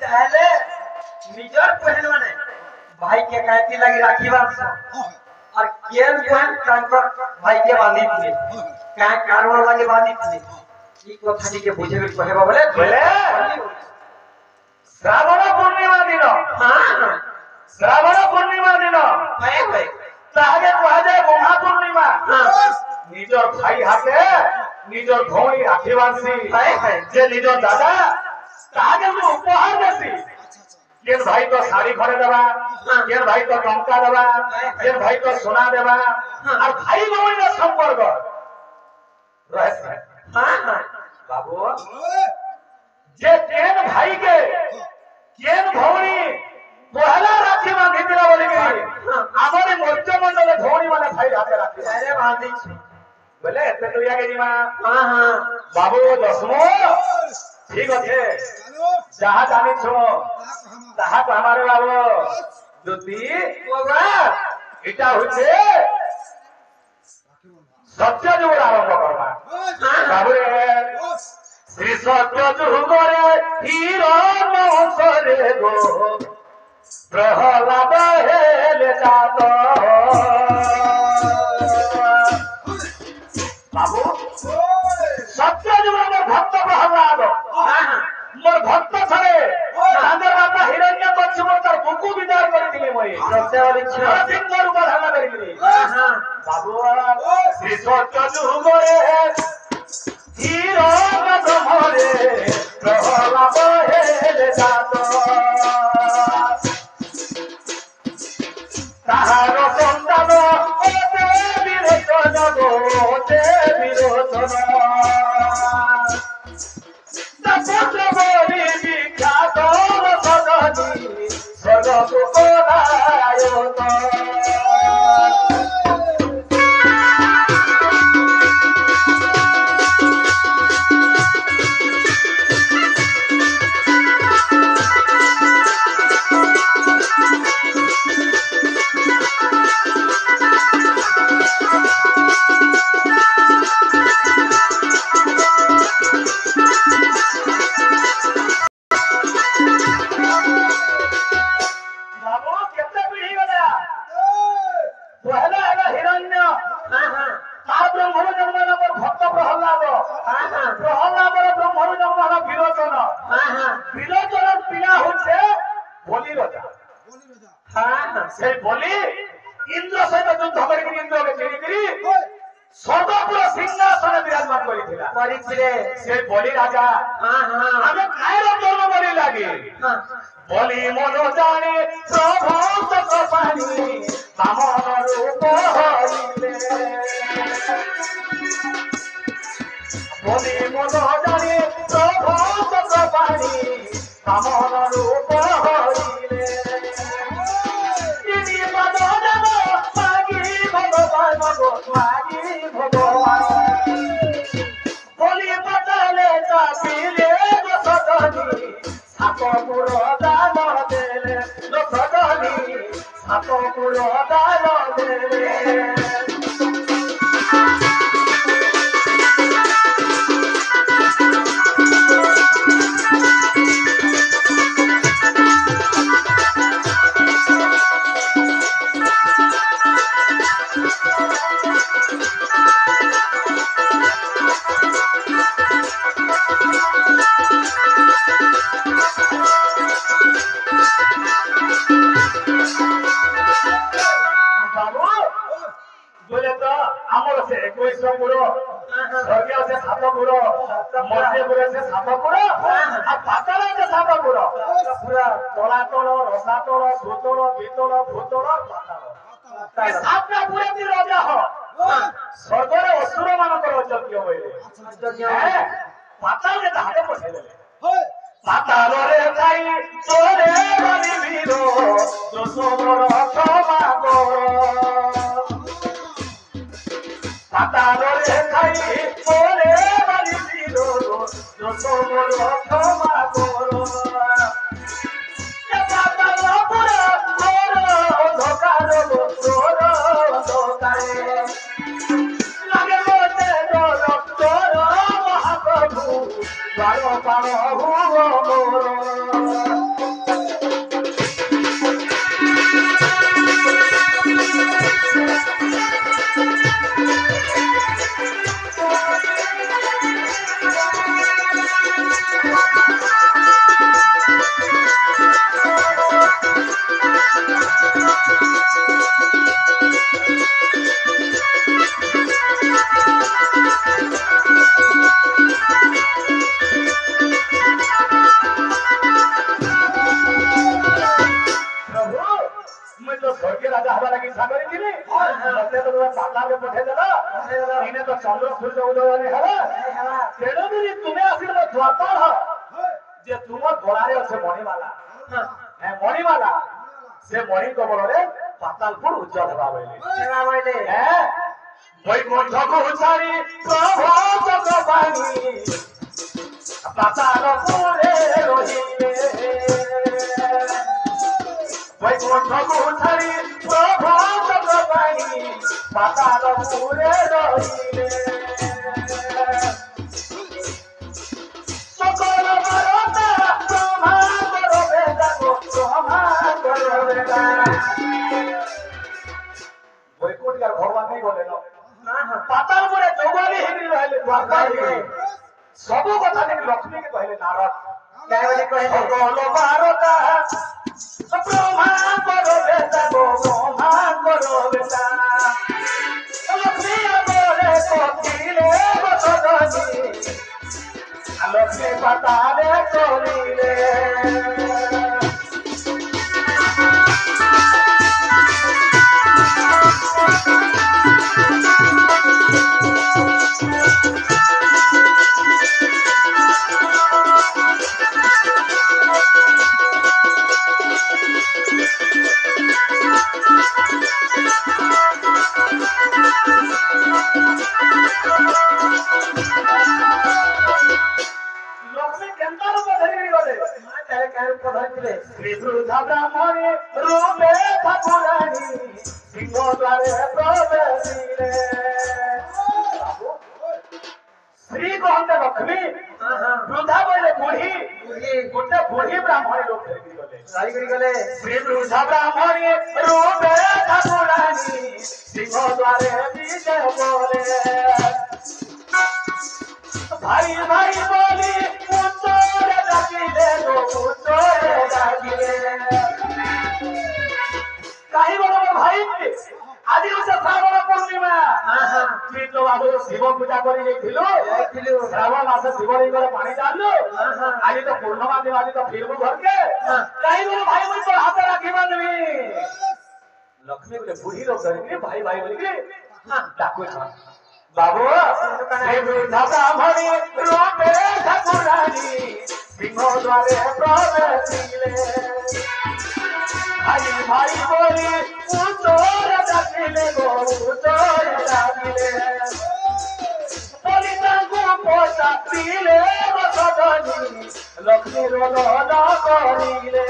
ताले निजर बहन माने भाई के कहती लगी राखी बांध और केन बहन कांकर भाई के बांधी थी का कारवा वाले बांधी थी ई कथा जी के बुझे में कहबा बोले श्रावण पूर्णिमा दिन हां श्रावण पूर्णिमा दिन भाई ताहागे कहा जाए महा पूर्णिमा हां निजर भाई हाथे निजर भौणी राखी बांधी भाई जे निजर दादा ताहागे को उपहार देसी केन भाई तो साड़ी घरे देबा केन भाई तो टंका देबा केन भाई तो सोना देबा और भाई भौणी ना संपर्क रहस्य हां बाबू जे केन भाई के केन भौणी पहला राखी बांधी दिला बोली कि आमरे मध्य मंडल भौणी माने भाई हाथे राखी अरे बांधी बोले एते तो यागे जीमा हां बाबू दसमो ठीक আছে যাহা জানিছো তাহা তো আমারে বাবু যদি বাবা এটা হচ্ছে সত্য যুগের আরম্ভ করবা বাবু রে শ্রী সত্য যুগরে হিরণ সরে গো প্রহ্লাদ হেলে যাত বাবু সত্য যুগের ভক্ত প্রহ্লাদ মোর ভক্ত ছড়ে তাদের বাপা হিরণ্য কচ্ছপ তার বুকু বিদায় করেছিলি মই সত্যবাদী ছিল সিংহ রূপ ধারণ করেছিলি हां বাবু শ্রী সত্য যুগরে হিরণ ব্রহ্মরে প্রহ্লাদ হেলে যাত তাহার সন্তান ওতে বিরোচন ওতে বিরোচন পুত্র বলি বিখ্যাত সদনী সর্বকোলায়ত সর্বপুর সিংহাসনে বিরাজমান করেছিলেন সেই বলি রাজা আমি কায়ের জন্ম বলি লাগে বলি মন জানে প্রভু তত পানি বামন রূপ হইলে বলি মন জানে প্রভু তত পানি বামন রূপ হইলে তিনি পদ দেব মাগি ভগবান মাগি ভগবান বলি পাতালে চাপিলে সদনী সাতপুর দান দেলে সদনী সাতপুর দান দেলে স্বর্গরে অসুর মানকর যজ্ঞ হইলে পাতালে তাহাকে পঠাইলে পাতালরে যাই তোরে বলি বীর দোষর ক্ষমা কর পাতালরে যাই তোরে বলি বীর দোষর ক্ষমা কর Para से तो पाता के पठे देला इने तो चंद्र सूर्य उदय ने हला तेणु भी तुम्हें आशीर्वाद द्वारपाल हो जे तुम गोलारे আছে মণিমালা হ্যাঁ মণিমালা সে মণি কবরে পাতালপুর উজ্জ্বল হবা বইলে হ্যাঁ বৈকুণ্ঠকু ছাড়ি প্রভু জগবাণী পাতালপুরে রহিলে বৈকুণ্ঠকু ছাড়ি প্রভু জগবাণী পাতালপুরে রহিলে সকল ভারতা ব্রহ্মা করবে দেখো ব্রহ্মা করবে বৈকুণ্ঠের ভগবান নেই বলে না পাতাল পরে চৌবালি হিন্দি রহিলে সবু কথা নেই লক্ষ্মী কে কহিলে নারদ সকল ভারতা ব্রহ্মা করবে দেখো ব্রহ্মা করবে লক্ষ্মী বলে কহিলে বসদনী লক্ষ্মী পাতালে চলিলে বৃদ্ধা ব্রাহ্মণী রূপে ঠাকুরানী সিংহদ্বারে প্রবেশিলে শ্রী কহন্তে লক্ষ্মী বৃদ্ধা বলে বুঢ়ী গোটে বুঢ়ী ব্রাহ্মণী লোক গলে শ্রী বৃদ্ধা ব্রাহ্মণী রূপে ঠাকুরানী সিংহদ্বারে বিজে বলে ভাই ভাই বলি উত্তরে ডাকিলে গো উত্তরে ডাকিলে কাহি বলো ভাই আজি হচ্ছে শ্রাবণ পূর্ণিমা তুই তো বাবু শিব পূজা করে যাইছিল শ্রাবণ মাসে শিবলিঙ্গরে পানি ঢাললু আজি তো পূর্ণিমা দিন আজি তো ফিরবু ঘরকে কাহি বলো ভাই মুই তোর হাতে রাখি বাঁধবি লক্ষ্মী বলে বুড়ি লোক ধরিকি ভাই ভাই বলি ডাকুছ বাবু সেই বৃদ্ধা ব্রাহ্মণী রূপে ঠাকুরানী সিংহদ্বারে প্রবেশিলে ভাই ভাই বলি উত্তরে ডাকিলে গো উত্তরে ডাকিলে বলি তাঙ্কু পোষা দিলে বসদনী লক্ষ্মীর রোদন করিলে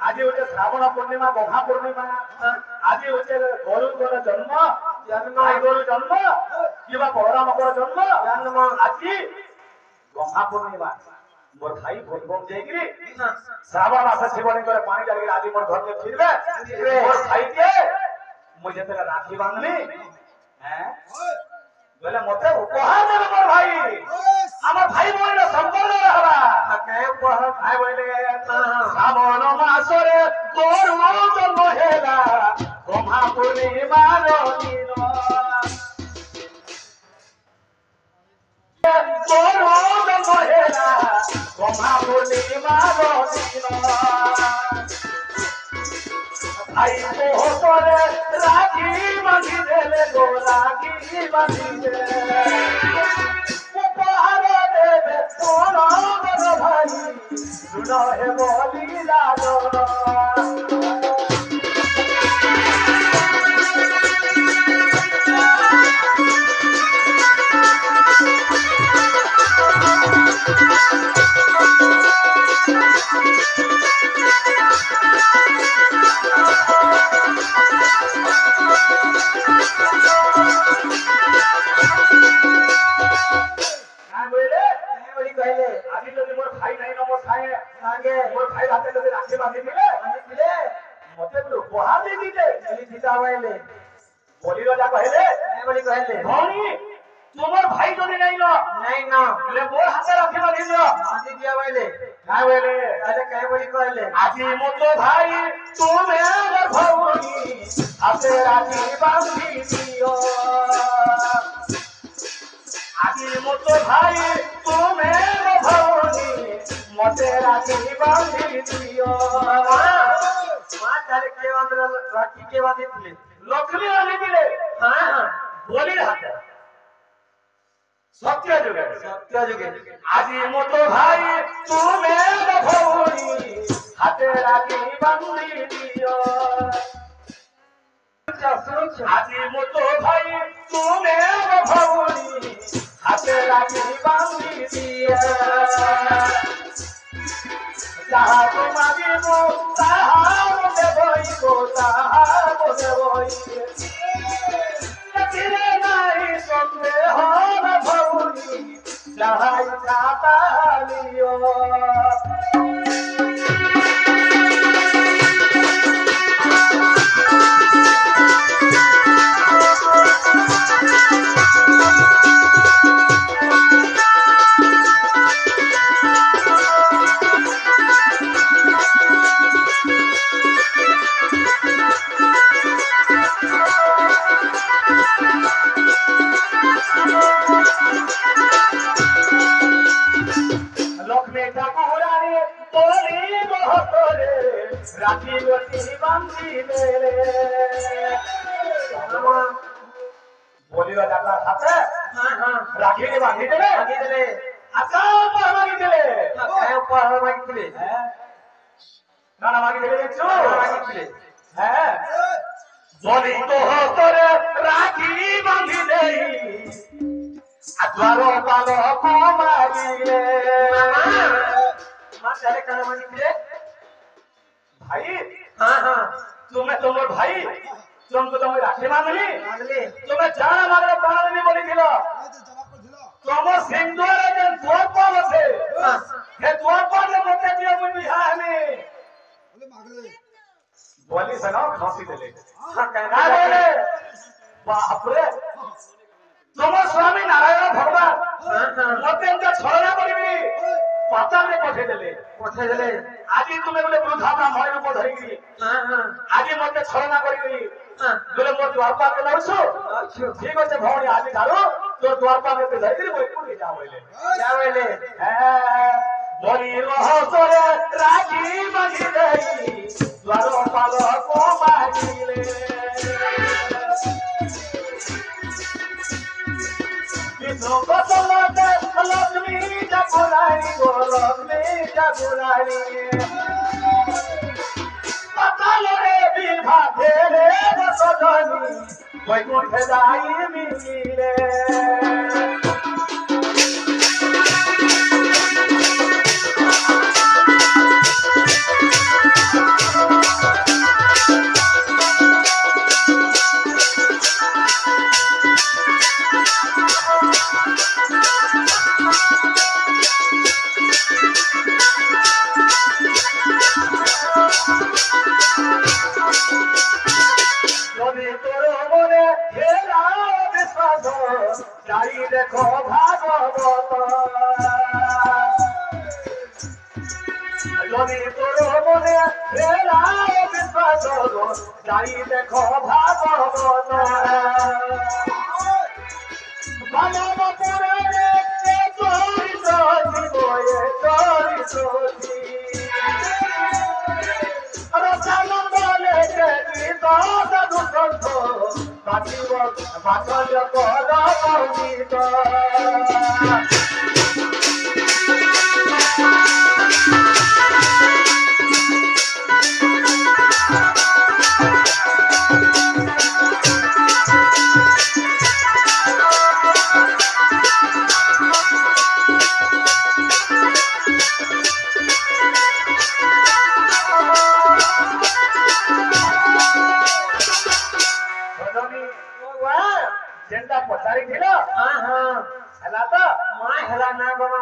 আজি হচ্ছে শ্রাবণ পূর্ণিমা গহা পূর্ণিমা আজি হচ্ছে গরুর জন্ম গাই গরু জন্ম কিবা বড়রা মকর জন্ম আজি গহা পূর্ণিমা মোর ভাই ভোলবম যাইকি শ্রাবণ মাসে শিবলিঙ্গরে পানি ঢালি আজি মোর ঘরকে ফিরবে মোর ভাইকে মুই যেতে রাখি বাঁধলি হ্যাঁ বলে মতে উপহার দেবে মোর ভাই আমার ভাই বোনের সম্পর্ক হবা ভাই বলে শ্রাবণ মাসরে গরু জন্ম হেলা গহা পূর্ণিমার দিন গরু জন্ম হেলা গহা পূর্ণিমার দিন ভাই পোহরে রাখি বাঁধি দেলে গো রাখি বাঁধি দেলে উপহার দেবে কোন ভাই শুন হে বলি লালন मते तो उपहार दे दीते बोली दिता वाले बोली राजा कहले नहीं बोली कहले भौणी তোমার ভাই যদি নাই না नहीं ना ले मोर हाथे রাখি বাঁধি দিও आदि दिया वाले না বলে अरे कहे बोली कहले আজি মতো ভাই তুমি আমার ভৌণী হাতে রাখি বাঁধি দিও আজি মতো ভাই তুমি আমার ভৌণী মতে রাখি বাঁধি দিও मां तारे के अंदर राखी के बाद दिले লক্ষ্মী আনি দিলে हां हां বলির হাতে সত্য যুগে सत्य जुगे আজি মতো ভাই তুমি আমার ভৌণী হাতে রাখি বাঁধি দিও सुरक्षा আজি মতো ভাই তুমি আমার ভৌণী হাতে রাখি বাঁধি দিও যাহা তোমাগিব তাহা মনে বইব তাহা মনে বইবে নাই সন্দেহ ভৌণী যাহাই খাতালিও লক্ষ্মী ঠাকুরারে তোরি মহতরে রাখি গতি বান্ধিলে রে বলিবা যাত্রা হাতে हां हां রাখি বাঁধি দিলে आदि दिले আচ্ছা মাগি দিলে कहे ऊपर मांग दिले না মাগি দিলে দেখছো मांग दिले হ্যাঁ বলি তো হতরে রাখি বাঁধি দেই আদ্বার পালো কমাইলে मां तारे कहे मांग दिले ভাই हां हां তুমি তোমার ভাই तुमको তুমি রাখি বাঁধলি मांगले তুমি জানা মাগরে বাঁধলি বলেছিল তোমার সিন্ধুরে যে দুয়ার পার আছে हां হে দুয়ার পারে মতে দিয়ে বুঝি হানি বলি সনা ফাঁসি দিলে हां না कहे বলে বাপরে তোমার স্বামী নারায়ণ ভগবান हां हां মতে এমটা ছলনা করিবি পাতালে পঠে দিলে उठे दिले আজি তুমি বলে বৃদ্ধা ব্রাহ্মণের উপর ধরিকি हां हां আজি মতে ছলনা করিবি हां বলে মোর দ্বার পাকে যাউছো अच्छो ঠিক আছে ভৌণী আজি ধারো তোর দ্বার পাকে ধরিকি বই পুরি যা বলে क्या बोले হ্যাঁ বলি রহসরে রাখি বাঁধি দেই দ্বার পাল কমাইলে বিষ্ণু কতলতে লক্ষ্মী ঠাকুরানী গো লক্ষ্মী ঠাকুরানী পাতালরে বিভা ফেলে বসজনী বৈকুণ্ঠে যাই মিলে যদি তোর মনে হেরা বিশ্বাস যাই দেখো ভাগবত যদি তোর মনে হেরা বিশ্বাস যাই দেখো ভাগবত বালব পুরাণে তোরি সখী বয়ে তোরি সখী রসানন্দলে গীত সাধু সন্ত বাঁচিব বাঁচল কর গীত ଯେନ୍ତା ପଚାରିଥିଲ हां हां ହେଲା ତ मां हला ना बाबा